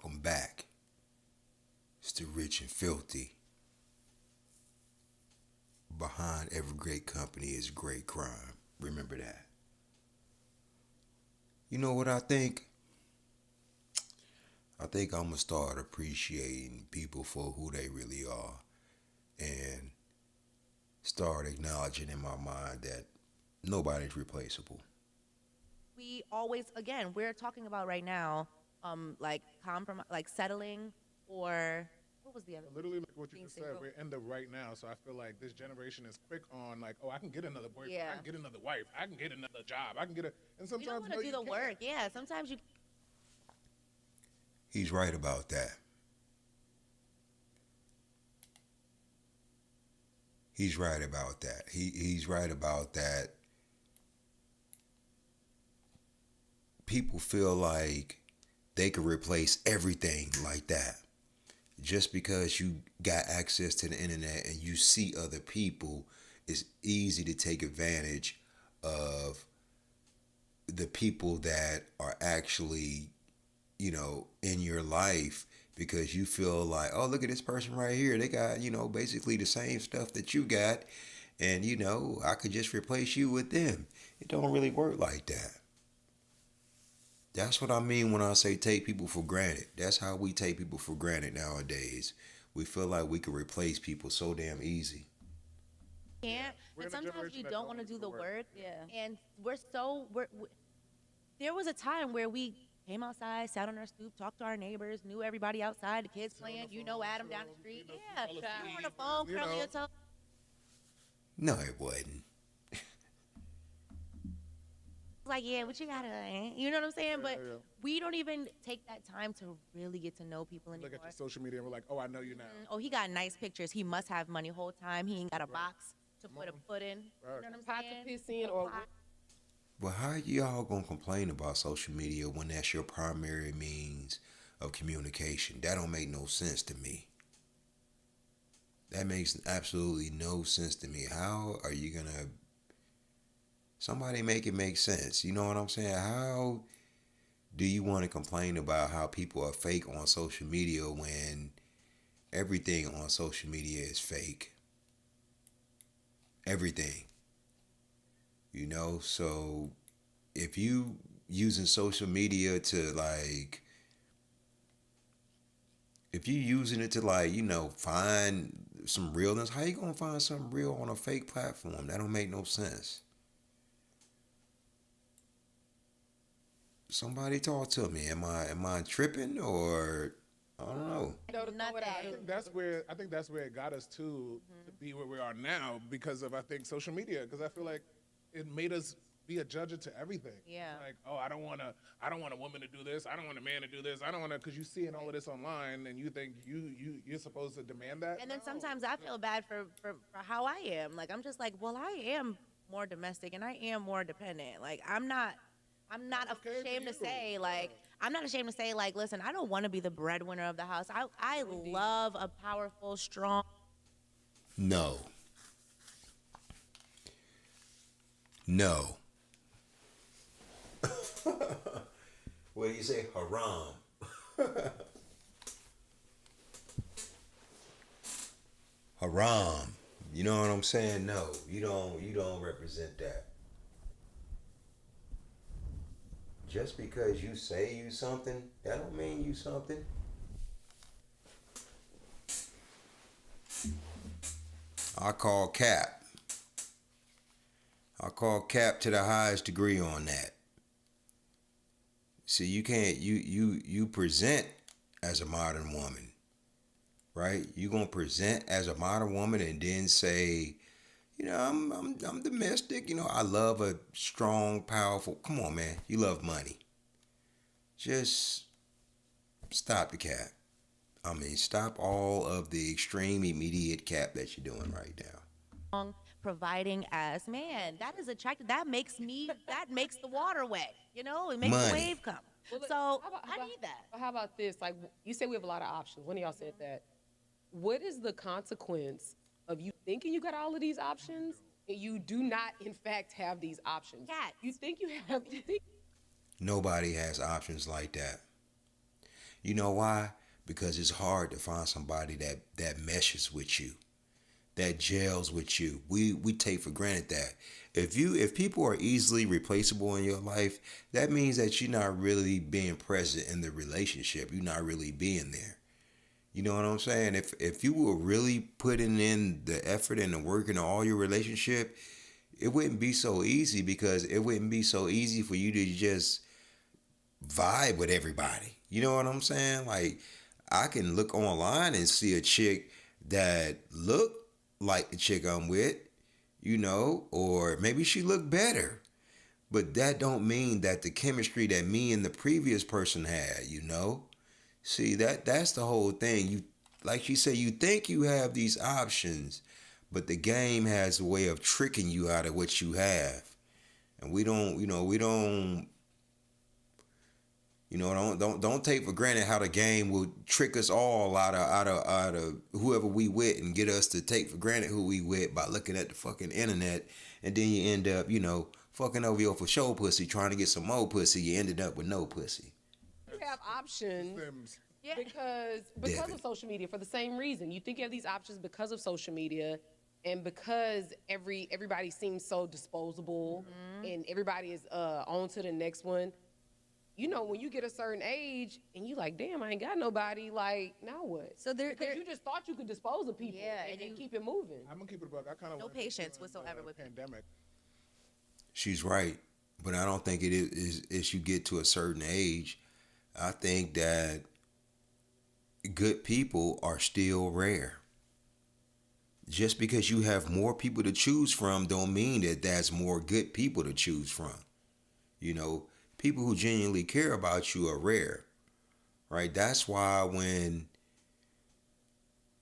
welcome back. It's the rich and filthy. Behind every great company is great crime. Remember that. You know what I think? I think I'm gonna start appreciating people for who they really are and start acknowledging in my mind that nobody's replaceable. We always, again, we're talking about right now, like compromise, like settling, or what was the other Literally, like what you being just said, single? we're in the right now. So I feel like this generation is quick on like, oh, I can get another boyfriend, I Yeah. can get another wife, I can get another job, I can get a, and You don't sometimes want no, to do you the can't. work. Yeah, sometimes you. He's right about that. He's right about that. He's right about that. People feel like they could replace everything like that. Just because you got access to the internet and you see other people, it's easy to take advantage of the people that are actually, in your life because you feel like, oh, look at this person right here. They got, basically the same stuff that you got. And, I could just replace you with them. It don't really work like that. That's what I mean when I say take people for granted. That's how we take people for granted nowadays. We feel like we can replace people so damn easy. Yeah, Can't, we're and in a sometimes we generation that don't don't want to want to do do the the work. work. Yeah. And there was a time where we came outside, sat on our stoop, talked to our neighbors, knew everybody outside, the kids Sit on playing, the phone, Adam chill, down the street. Yeah, fell you were on the asleep, phone, and curling your toes. No, it wasn't. Like, yeah, what you gotta, you know what I'm saying? yeah, But yeah. we don't even take that time to really get to know people Look anymore. at your social media and we're like, oh, I know you now. Oh, he got nice pictures. He must have money whole time. He ain't got a Right. box to Come put a on. foot in. Right. You know what I'm Pot to saying? piss in A or pot. But how y'all gonna complain about social media when that's your primary means of communication? That don't make no sense to me. That makes absolutely no sense to me. How are you gonna somebody make it make sense? You know what I'm saying? How do you want to complain about how people are fake on social media when everything on social media is fake? Everything. So if you using social media to like if you using it to like, find some realness, how you gonna find something real on a fake platform? That don't make no sense. Somebody talk to me. Am I tripping or I don't know. know to throw it out. I think that's where it got us to be where we are now because of I think social media because I feel like it made us be a judge to everything. Yeah. Like, oh, I don't want a woman to do this. I don't want a man to do this. I don't want to because you seeing all of this online and you think you're supposed to demand that. And then No. sometimes I feel bad for how I am. Like, I'm just like, well, I am more domestic and I am more dependent. Like, I'm not That's okay for ashamed to you. say, Yeah. like, I'm not ashamed to say, like, listen, I don't want to be the breadwinner of the house. I love a powerful, strong. No. No. What do you say? Haram. Haram. You know what I'm saying? No. You don't represent that. Just because you say you something, that don't mean you something. I call cap. I call cap to the highest degree on that. See, you can't you present as a modern woman, right? You gonna present as a modern woman and then say, I'm domestic. I love a strong, powerful. Come on, man. You love money. Just stop the cap. I mean, stop all of the extreme immediate cap that you're doing right now. Providing as man. That is attractive. That makes the water wet. It makes the Money. wave come. Well, So how I about, need that. how about this? Like you said, we have a lot of options. One of y'all said that. What is the consequence of you thinking you got all of these options and you do not, in fact, have these options? Cats. You think you have? You think Nobody has options like that. You know why? Because it's hard to find somebody that meshes with you, that gels with you. We take for granted that if people are easily replaceable in your life, that means that you're not really being present in the relationship. You're not really being there. You know what I'm saying? If you were really putting in the effort and the work in all your relationship, it wouldn't be so easy, because it wouldn't be so easy for you to just vibe with everybody. You know what I'm saying? Like, I can look online and see a chick that look like the chick I'm with, or maybe she look better. But that don't mean that the chemistry that me and the previous person had. See, that's the whole thing. You, like she said, you think you have these options, but the game has a way of tricking you out of what you have. And don't take for granted how the game will trick us all out of whoever we with, and get us to take for granted who we with by looking at the fucking internet, and then you end up fucking over your for show pussy, trying to get some more pussy. You ended up with no pussy. You have options Sims. Yeah. because Devin. of social media, for the same reason. You think you have these options because of social media, and because everybody seems so disposable, and everybody is on to the next one. When you get a certain age and you like, damn, I ain't got nobody, like, now what? So Because you just thought you could dispose of people, Yeah, and and you- keep it moving. I'm gonna keep it a buck. I kind of No patience whatsoever with people. pandemic. She's right, but I don't think it is as you get to a certain age. I think that good people are still rare. Just because you have more people to choose from don't mean that that's more good people to choose from. People who genuinely care about you are rare, right? That's why when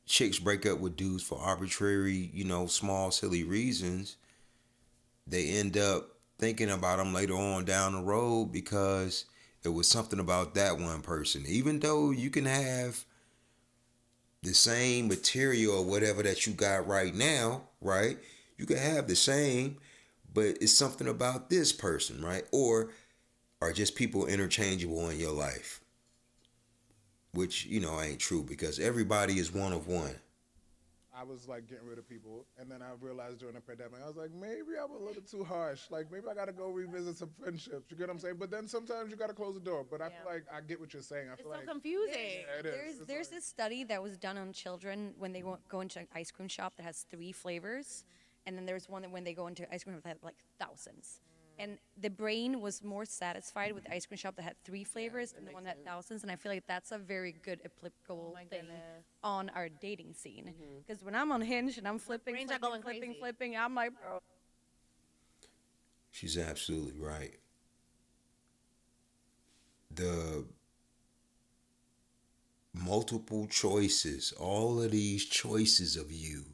chicks break up with dudes for arbitrary, small, silly reasons, they end up thinking about them later on down the road, because it was something about that one person. Even though you can have the same material or whatever that you got right now, right? You can have the same, but it's something about this person, right? Or are just people interchangeable in your life? Which, ain't true, because everybody is one of one. I was like getting rid of people, and then I realized during the pandemic, I was like, maybe I'm a little too harsh. Like, maybe I gotta go revisit some friendships. You get what I'm saying? But then sometimes you gotta close the door. But I feel like I get what you're saying. I It's feel so like confusing. yeah, it is. There's this study that was done on children when they go into an ice cream shop that has 3 flavors, and then there's one that when they go into ice cream shop that had like thousands. And the brain was more satisfied with the ice cream shop that had 3 flavors than the one that had thousands. And I feel like that's a very good applicable thing goodness. on our dating scene. Because when I'm on Hinge and I'm flipping, brains are going crazy. flipping, I'm like, bro. She's absolutely right. The multiple choices, all of these choices of you,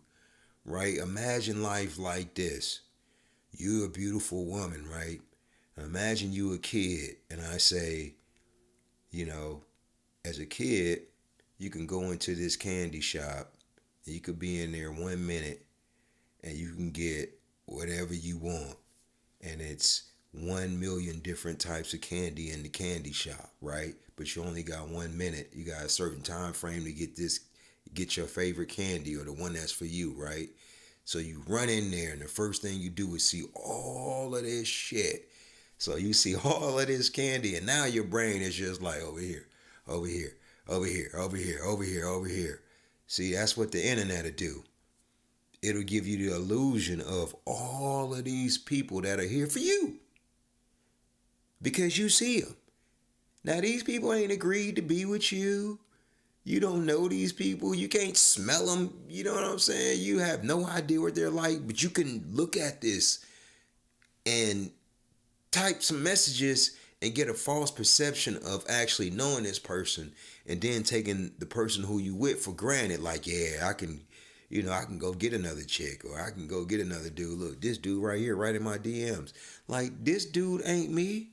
right? Imagine life like this. You're a beautiful woman, right? Imagine you a kid, and I say, as a kid, you can go into this candy shop, and you could be in there 1 minute, and you can get whatever you want, and it's 1 million different types of candy in the candy shop, right? But you only got 1 minute. You got a certain time frame to get your favorite candy, or the one that's for you, right? So you run in there, and the first thing you do is see all of this shit. So you see all of this candy, and now your brain is just like over here, over here, over here, over here, over here, over here. See, that's what the internet will do. It'll give you the illusion of all of these people that are here for you, because you see them. Now, these people ain't agreed to be with you. You don't know these people. You can't smell them. You know what I'm saying? You have no idea what they're like, but you can look at this and type some messages and get a false perception of actually knowing this person, and then taking the person who you with for granted. Like, yeah, I can go get another chick, or I can go get another dude. Look, this dude right here, right in my DMs. Like, this dude ain't me.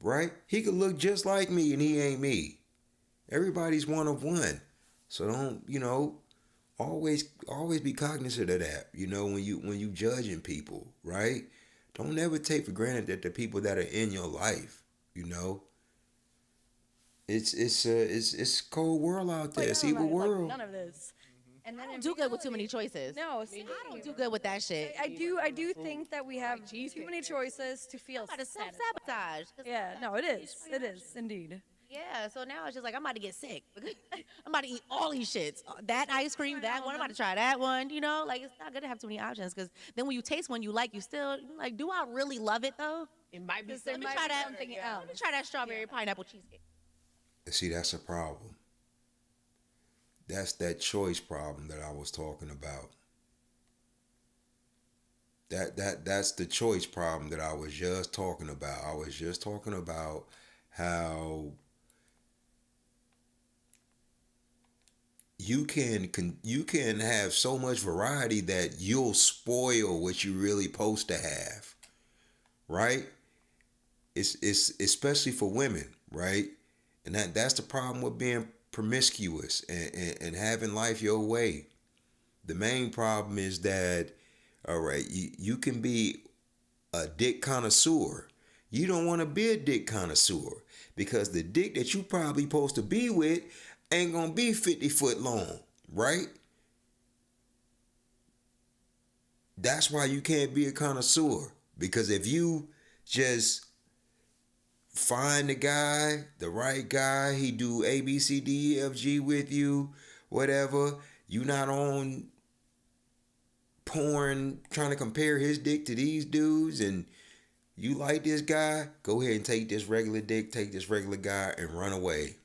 Right? He could look just like me, and he ain't me. Everybody's one of one. So don't, always be cognizant of that, when you judging people, right? Don't ever take for granted that the people that are in your life, it's a cold world out there. It's evil Like, world. none of this. And then I in don't do good with too many reality- choices. No, I don't do good with that shit. I do think that we have too cheesecake. many choices to feel About to satisfied. self-sabotage. 'Cause Yeah, no, it is indeed. Yeah, so now it's just like I'm about to get sick. I'm about to eat all these shits. That ice cream, that one. I'm about to try that one. You know, like it's not good to have too many options because then when you taste one you like, you still like, do I really love it though? It might be There Let me might try be that. something Let me else. try that strawberry pineapple cheesecake. See, that's a problem. That's that choice problem that I was talking about. That's the choice problem that I was just talking about. I was just talking about how you can have so much variety that you'll spoil what you really supposed to have, right? It's especially for women, right? And that's the problem with being promiscuous and having life your way. The main problem is that, all right, you can be a dick connoisseur. You don't want to be a dick connoisseur because the dick that you probably supposed to be with ain't gonna be 50 foot long, right? That's why you can't be a connoisseur, because if you just find the right guy, he do A, B, C, D, E, F, G with you, whatever, you not on porn trying to compare his dick to these dudes, and you like this guy, go ahead and take this regular dick, take this regular guy and run away.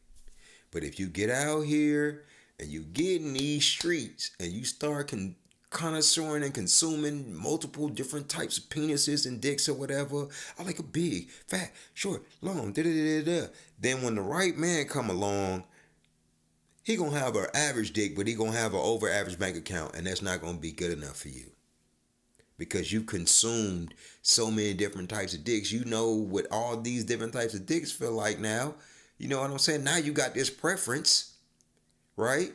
But if you get out here and you get in these streets and you start connoisseuring and consuming multiple different types of penises and dicks or whatever, I like a big, fat, short, long, da-da-da-da-da. Then when the right man come along, he gonna have an average dick, but he gonna have an over average bank account, and that's not gonna be good enough for you. Because you consumed so many different types of dicks. You know what all these different types of dicks feel like now. You know what I'm saying? Now you got this preference, right?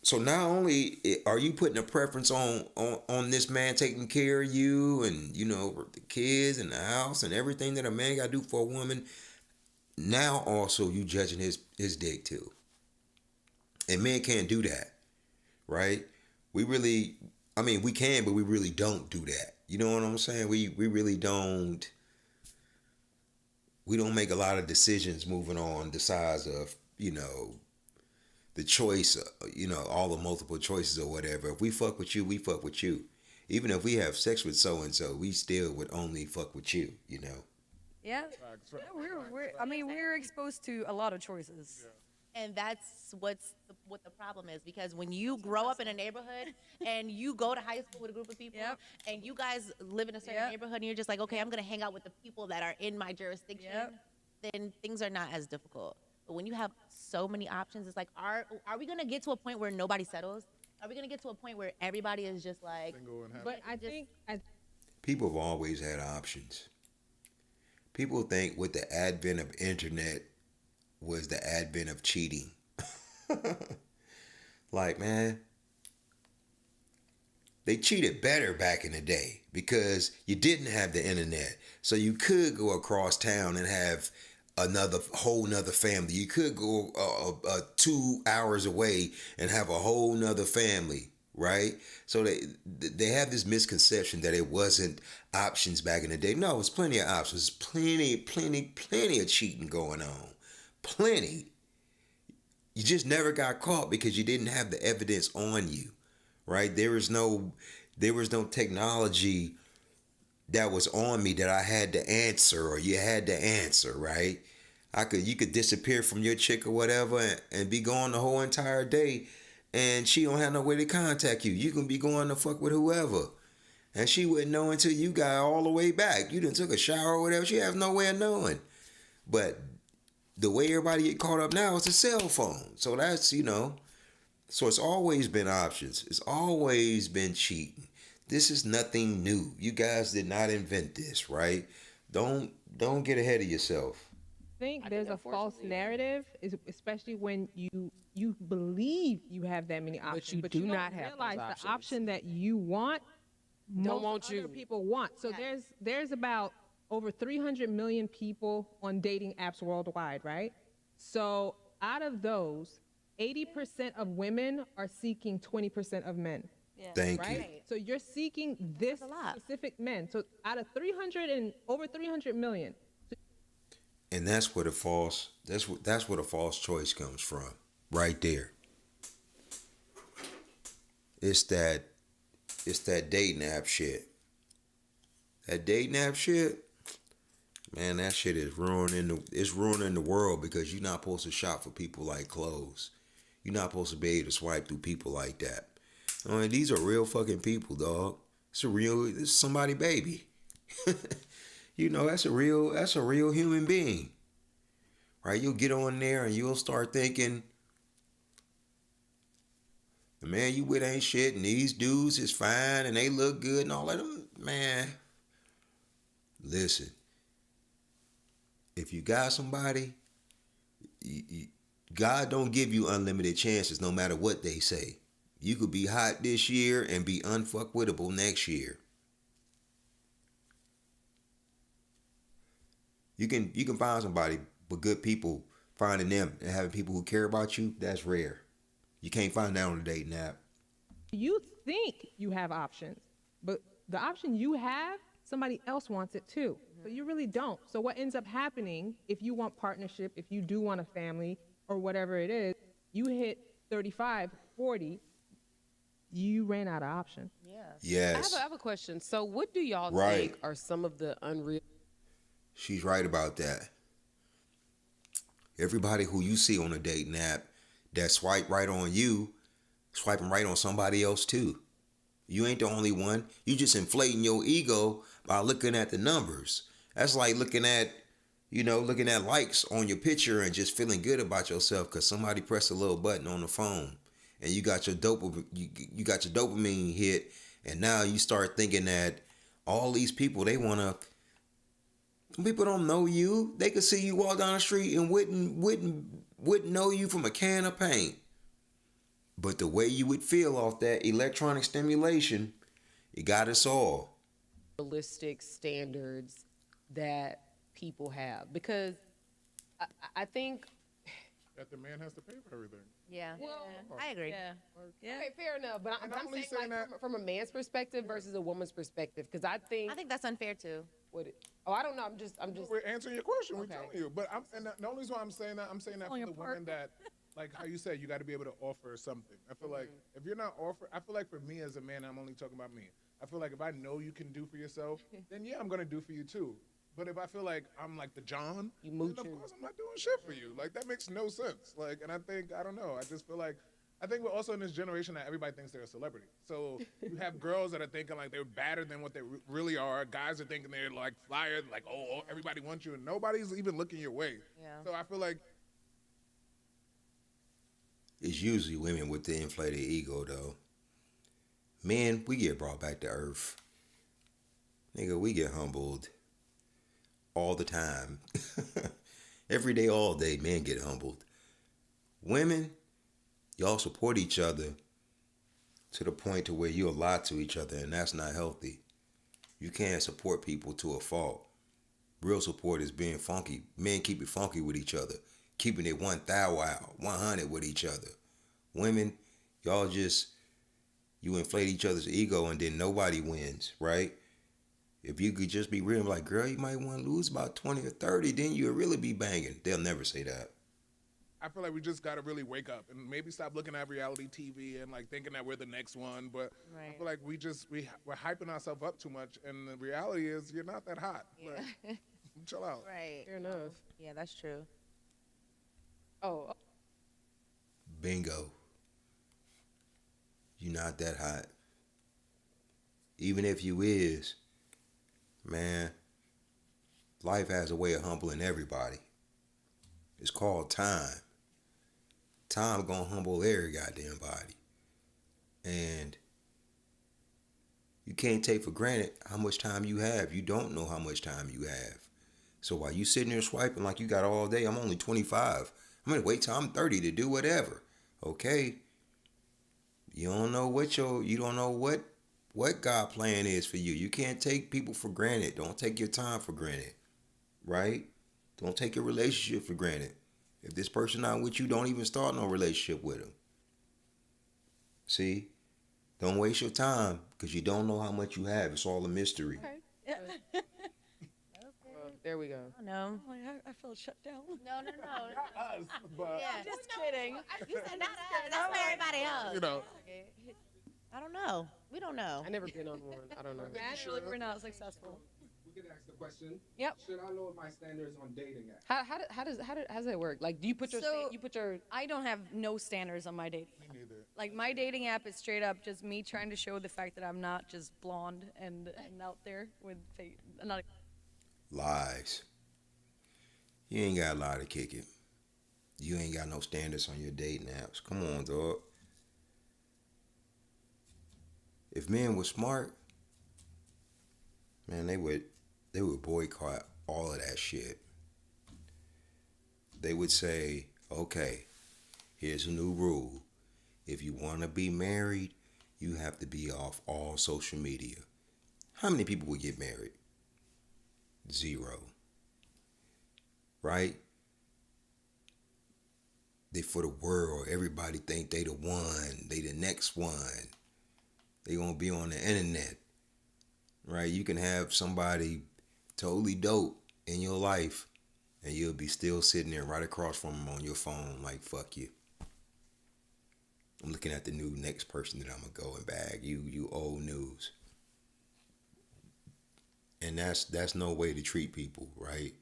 So not only are you putting a preference on this man taking care of you and, you know, the kids and the house and everything that a man got to do for a woman, now also you judging his dick too. And men can't do that, right? We can, but we really don't do that. You know what I'm saying? We really don't. We don't make a lot of decisions moving on the size of, you know, the choice, you know, all the multiple choices or whatever. If we fuck with you, we fuck with you. Even if we have sex with so-and-so, we still would only fuck with you, you know? Yeah. We're exposed to a lot of choices. And that's what the problem is, because when you grow up in a neighborhood and you go to high school with a group of people, Yep. and you guys live in a certain Yep. neighborhood and you're just like, okay, I'm going to hang out with the people that are in my jurisdiction, Yep. then things are not as difficult. But when you have so many options, it's like, are we going to get to a point where nobody settles? Are we going to get to a point where everybody is just like, Single and happy. But I think People have always had options. People think with the advent of internet was the advent of cheating. Like, man, they cheated better back in the day because you didn't have the internet. So you could go across town and have whole nother family. You could go 2 hours away and have a whole nother family, right? So they have this misconception that it wasn't options back in the day. No, it's plenty of options. Plenty of cheating going on. Plenty. You just never got caught because you didn't have the evidence on you, right? There was no technology that was on me that I had to answer or you had to answer, right? You could disappear from your chick or whatever and be gone the whole entire day and she don't have no way to contact you. You can be going to fuck with whoever. And she wouldn't know until you got all the way back. You done took a shower or whatever. She has no way of knowing. But the way everybody get caught up now is a cell phone. So that's, you know, so it's always been options. It's always been cheating. This is nothing new. You guys did not invent this, right? Don't get ahead of yourself. think there's a false narrative, especially when you believe you have that many options, you do don't not have those realize options. the option that you want, most want other you. people want. So there's about over 300 million people on dating apps worldwide, right? So out of those, 80% of women are seeking 20% of men. Thank you. Right? So you're seeking this a lot. specific men. So out of 300 and over 300 million, And that's where the false that's where the false choice comes from. Right there. It's that dating app shit. That dating app shit, man, that shit is ruining the world because you're not supposed to shop for people like clothes. You're not supposed to be able to swipe through people like that. I mean, these are real fucking people, dog. It's somebody baby. You know, that's a real human being. Right? You'll get on there and you'll start thinking, the man you with ain't shit, and these dudes is fine and they look good and all of them. Man, listen. If you got somebody, God don't give you unlimited chances no matter what they say. You could be hot this year and be unfuckwittable next year. You can find somebody, but good people, finding them and having people who care about you, that's rare. You can't find that on a dating app. you think you have options, but the option you have, somebody else wants it too. So you really don't. So what ends up happening if you want partnership, if you do want a family or whatever it is, you hit 35, 40, you ran out of options. Yes, I have a question. So, what do y'all Right. think are some of the unreal? she's right about that. Everybody who you see on a dating app that swipe right on you, swiping right on somebody else too. You ain't the only one. You just inflating your ego by looking at the numbers. That's like looking at likes on your picture and just feeling good about yourself because somebody pressed a little button on the phone and you got your dopamine hit, and now you start thinking that all these people people don't know you. They could see you walk down the street and wouldn't know you from a can of paint. But the way you would feel off that electronic stimulation, it got us all. Realistic standards that people have? Because I think, That the man has to pay for everything. Yeah. well, I agree. okay, fair enough. But And I'm I'm only saying saying like that- from a man's perspective versus a woman's perspective. Because I think that's unfair too. I don't know. I'm just. We're answering your question. Okay. We're telling you. But the only reason why I'm saying that for your the part. woman that, like how you said, you got to be able to offer something. I feel like if you're not I feel like for me as a man, I'm only talking about me. I feel like if I know you can do for yourself, then yeah, I'm gonna do for you too. But if I feel like I'm like the John, You then mooching. of course I'm not doing shit for you. Like that makes no sense. Like, and I don't know. I just feel like. I think we're also in this generation that everybody thinks they're a celebrity. So you have girls that are thinking like they're better than what they really are. Guys are thinking they're like flyer, like oh everybody wants you, and nobody's even looking your way. Yeah. So I feel like It's usually women with the inflated ego, though. Men, we get brought back to earth. Nigga, we get humbled all the time. Every day, all day, men get humbled. Women, y'all support each other to the point to where you'll lie to each other, and that's not healthy. You can't support people to a fault. Real support is being funky. Men keep it funky with each other, keeping it 100 with each other. Women, y'all you inflate each other's ego and then nobody wins, right? If you could just be real, like, girl, you might want to lose about 20 or 30, then you'll really be banging. They'll never say that. I feel like we just gotta really wake up and maybe stop looking at reality TV and like thinking that we're the next one. But I Right. feel like we're hyping ourselves up too much, and the reality is you're not that hot. Like, chill out. Right. fair enough. Yeah, that's true. Oh, Bingo. You not that hot. Even if you is, man, life has a way of humbling everybody. It's called time. Time gonna humble every goddamn body. And you can't take for granted how much time you have. You don't know how much time you have. So while you sitting there swiping like you got all day, I'm only 25. I'm gonna wait till I'm 30 to do whatever. Okay. You don't know what God plan is for you. You can't take people for granted. Don't take your time for granted. Right? Don't take your relationship for granted. If this person not with you, don't even start no relationship with them. See? Don't waste your time because you don't know how much you have. It's all a mystery. Well, there we go. I don't know. Like, I felt shut down. No. Us, but Yeah. Just kidding. You said not us. That's for everybody else. you know, I don't know. We don't know. I never been on one. I don't know. Naturally, we're not successful. We can ask the question. Yep. Should I lower my standards on dating apps? How does that work? Like, do you put your So- you put your I don't have no standards on my dating. me neither. Like my dating app is straight up just me trying to show the fact that I'm not just blonde and out there with fake. Not Lies. You ain't got a lie to kick it. You ain't got no standards on your dating apps. Come on, dog. If men were smart, man, they would boycott all of that shit. They would say, okay, here's a new rule. If you want to be married, you have to be off all social media. How many people would get married? 0. Right? They for the world. Everybody think they the one. They the next one. They gonna be on the internet. Right? You can have somebody totally dope in your life and you'll be still sitting there right across from them on your phone like, fuck you. I'm looking at the new next person that I'm gonna go and bag. You old news. And that's no way to treat people, right?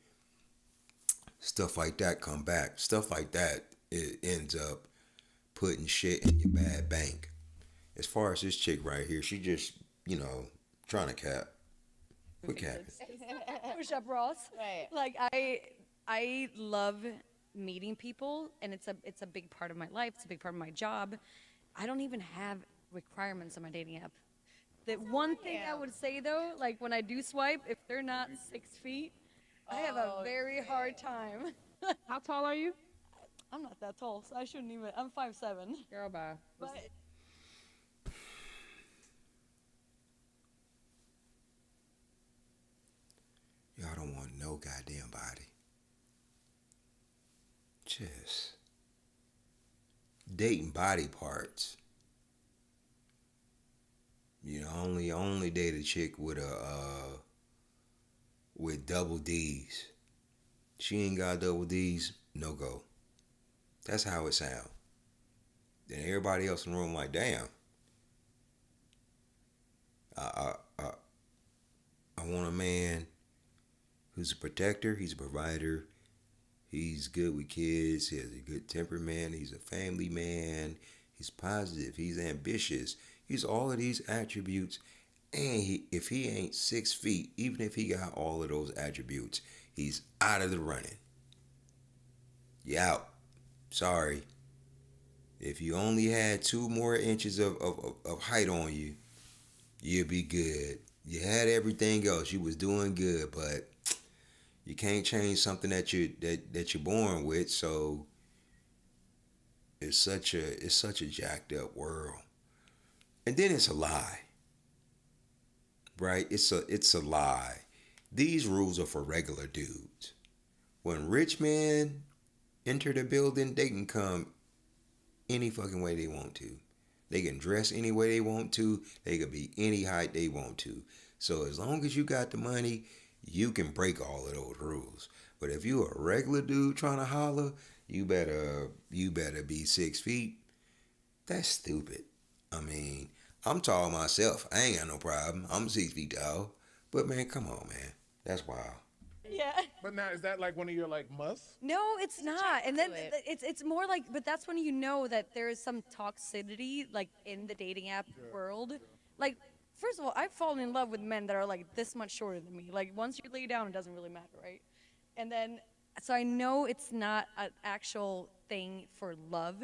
Stuff like that come back. Stuff like that, it ends up putting shit in your bad bank. As far as this chick right here, she just, trying to cap. Quit capping. push up Ross. Right. Like I love meeting people, and it's a big part of my life. It's a big part of my job. I don't even have requirements on my dating app. The one thing I would say though, like when I do swipe, if they're not 6 feet, I have a very hard time. How tall are you? I'm not that tall, so I shouldn't even. I'm 5'7". girl bye. But Y'all don't want no goddamn body. Just dating body parts. Only date a chick with with double D's. She ain't got double D's, no go. That's how it sound. Then everybody else in the room like, damn. I want a man who's a protector, he's a provider, he's good with kids, he has a good temperament, he's a family man, he's positive, he's ambitious, he's all of these attributes. And if he ain't 6 feet, even if he got all of those attributes, he's out of the running. You out. Sorry. If you only had 2 more inches of height on you, you'd be good. You had everything else. You was doing good, but you can't change something that you're born with. So it's such a jacked up world. And then it's a lie. Right? It's a lie. These rules are for regular dudes. When rich men enter the building, they can come any fucking way they want to. They can dress any way they want to. They can be any height they want to. So as long as you got the money, you can break all of those rules. But if you a regular dude trying to holler, you better be 6 feet. That's stupid. I mean, I'm tall myself. I ain't got no problem. I'm 6 feet tall. But man, come on, man. That's wild. yeah. But now, is that like one of your like musts? No, it's not. And then it's more like, but that's when you know that there is some toxicity like in the dating app world. Like, first of all, I've fallen in love with men that are like this much shorter than me. Like once you lay down, it doesn't really matter, right? And then, so I know it's not an actual thing for love,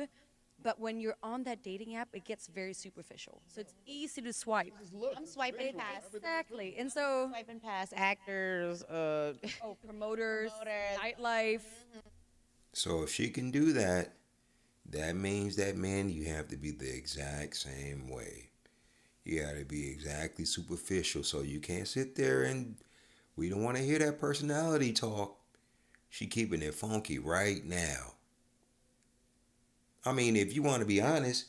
but when you're on that dating app, it gets very superficial. So it's easy to swipe. I'm swiping past. Exactly. And so, Swiping past actors. promoters, Promoters. nightlife. So if she can do that, that means that man, you have to be the exact same way. You got to be exactly superficial. So you can't sit there and we don't want to hear that personality talk. She keeping it funky right now. I mean, if you want to be honest,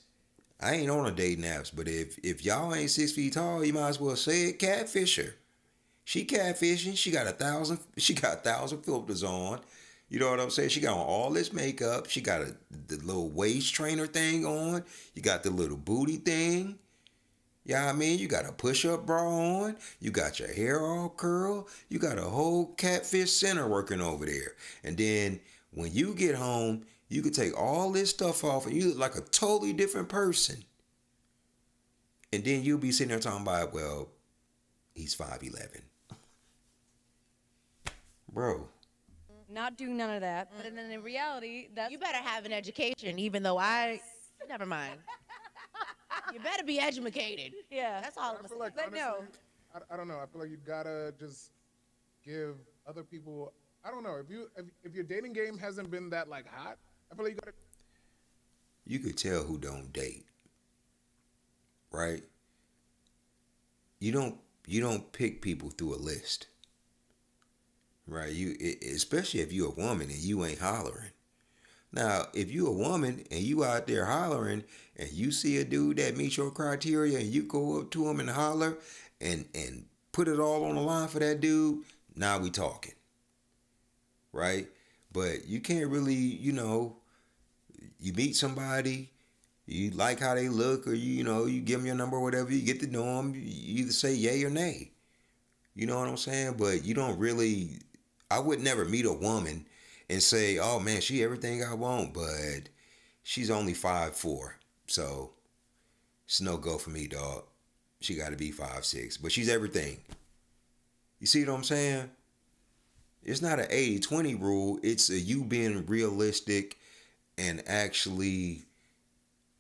I ain't on a dating apps, but if y'all ain't 6 feet tall, you might as well say it. Catfish her. She catfishing. She got 1,000. She got 1,000 filters on. You know what I'm saying? She got on all this makeup. She got the little waist trainer thing on. You got the little booty thing. You know what I mean? You got a push-up bra on. You got your hair all curled. You got a whole catfish center working over there. And then when you get home, you could take all this stuff off and you look like a totally different person. And then you'll be sitting there talking about, well, he's 5'11". Bro. Not doing none of that. But then in reality, that's You better have an education, even though never mind. You better be educated. yeah. That's all I'm I gonna feel say. like But honestly, no. I don't know. I feel like you gotta just give other people. I don't know if your dating game hasn't been that like hot. I feel like you gotta. You could tell who don't date. Right? You don't pick people through a list. Right? Especially if you're a woman and you ain't hollering. Now, if you a woman and you out there hollering and you see a dude that meets your criteria and you go up to him and holler and put it all on the line for that dude, now we talking. Right? But you can't really, you meet somebody, you like how they look, or you give them your number or whatever, you get to know them, you either say yay or nay. You know what I'm saying? But you don't really, I would never meet a woman and say, oh man, she everything I want, but she's only 5'4". So it's no go for me, dog. She got to be 5'6", but she's everything. You see what I'm saying? It's not an 80-20 rule. It's a you being realistic and actually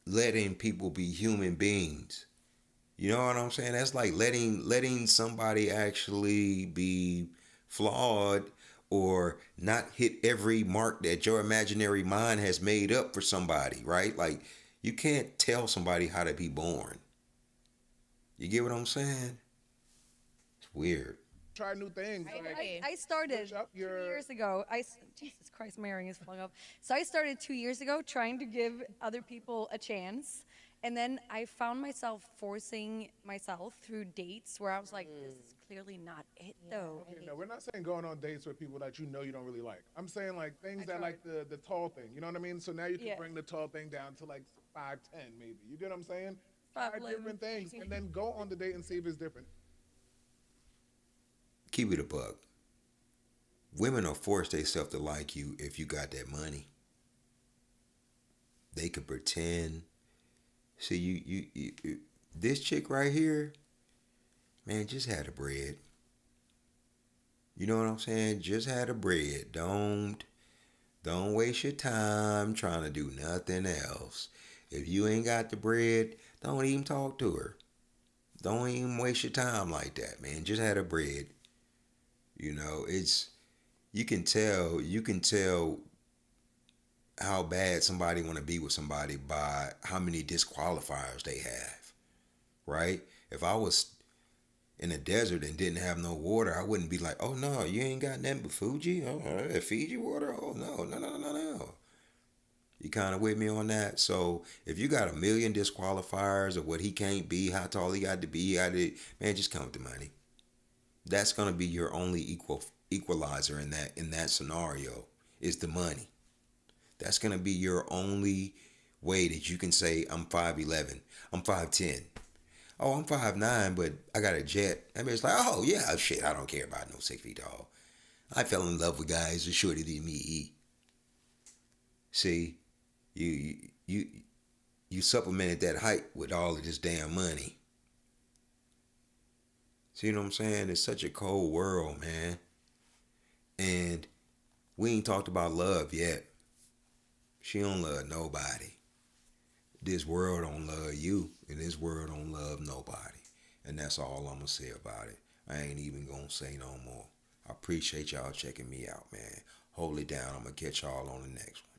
letting people be human beings. You know what I'm saying? That's like letting somebody actually be flawed or not hit every mark that your imaginary mind has made up for somebody, right? Like, you can't tell somebody how to be born. You get what I'm saying? It's weird. Try new things. I started Push up 2 your- years ago. Jesus Christ, my earring is falling off. So I started 2 years ago trying to give other people a chance. And then I found myself forcing myself through dates where I was like, this is clearly not it, though. Okay, no, we're not saying going on dates with people that you know you don't really like. I'm saying like things that like the tall thing. You know what I mean? So now you can Yeah. bring the tall thing down to like 5'10" maybe. You get what I'm saying? Try 5'11". different things and then go on the date and see if it's different. Keep it a buck. Women are forced themselves to like you if you got that money. They could pretend. See, you this chick right here, man, just had the bread. You know what I'm saying? Just had the bread. Don't waste your time trying to do nothing else. If you ain't got the bread, don't even talk to her. Don't even waste your time like that, man. Just had the bread. You can tell how bad somebody want to be with somebody by how many disqualifiers they have, right? If I was in a desert and didn't have no water, I wouldn't be like, oh no, you ain't got nothing but Fuji? Oh, Fiji water? Oh no. You kind of with me on that? So if you got a million disqualifiers of what he can't be, how tall he got to be, man, just count the money. That's gonna be your only equalizer in that scenario is the money. That's gonna be your only way that you can say I'm 5'11", I'm 5'10". Oh, I'm 5'9", but I got a jet. I mean, it's like, oh yeah, shit, I don't care about no 6 feet tall. I fell in love with guys who's shorter than me. See, you supplemented that height with all of this damn money. See what I'm saying? It's such a cold world, man. And we ain't talked about love yet. She don't love nobody. This world don't love you, and this world don't love nobody. And that's all I'm gonna say about it. I ain't even gonna say no more. I appreciate y'all checking me out, man. Hold it down. I'm gonna catch y'all on the next one.